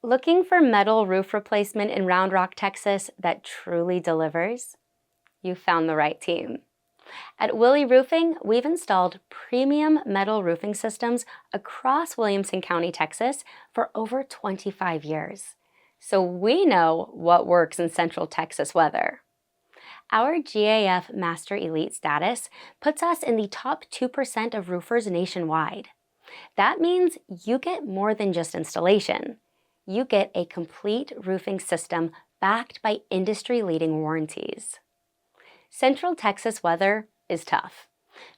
Looking for metal roof replacement in Round Rock, Texas that truly delivers? You found the right team. At Willi Roofing, we've installed premium metal roofing systems across Williamson County, Texas for over 25 years. So we know what works in Central Texas weather. Our GAF Master Elite status puts us in the top 2% of roofers nationwide. That means you get more than just installation. You get a complete roofing system backed by industry-leading warranties. Central Texas weather is tough.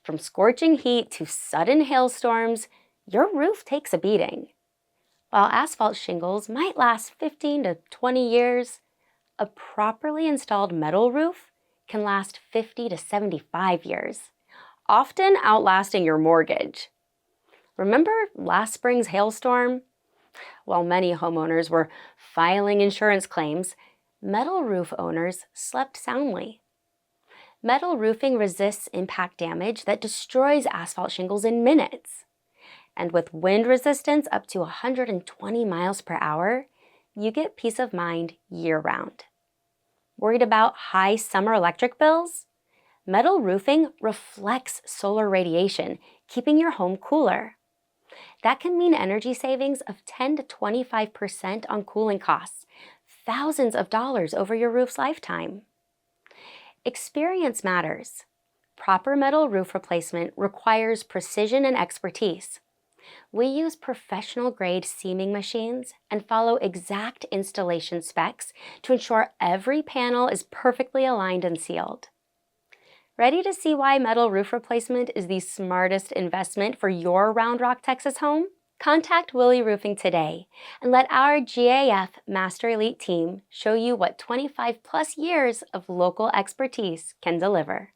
From scorching heat to sudden hailstorms, your roof takes a beating. While asphalt shingles might last 15 to 20 years, a properly installed metal roof can last 50 to 75 years, often outlasting your mortgage. Remember last spring's hailstorm? While many homeowners were filing insurance claims, metal roof owners slept soundly. Metal roofing resists impact damage that destroys asphalt shingles in minutes. And with wind resistance up to 120 miles per hour, you get peace of mind year-round. Worried about high summer electric bills? Metal roofing reflects solar radiation, keeping your home cooler. That can mean energy savings of 10 to 25% on cooling costs, thousands of dollars over your roof's lifetime. Experience matters. Proper metal roof replacement requires precision and expertise. We use professional-grade seaming machines and follow exact installation specs to ensure every panel is perfectly aligned and sealed. Ready to see why metal roof replacement is the smartest investment for your Round Rock, Texas home? Contact Willi Roofing today and let our GAF Master Elite team show you what 25+ years of local expertise can deliver.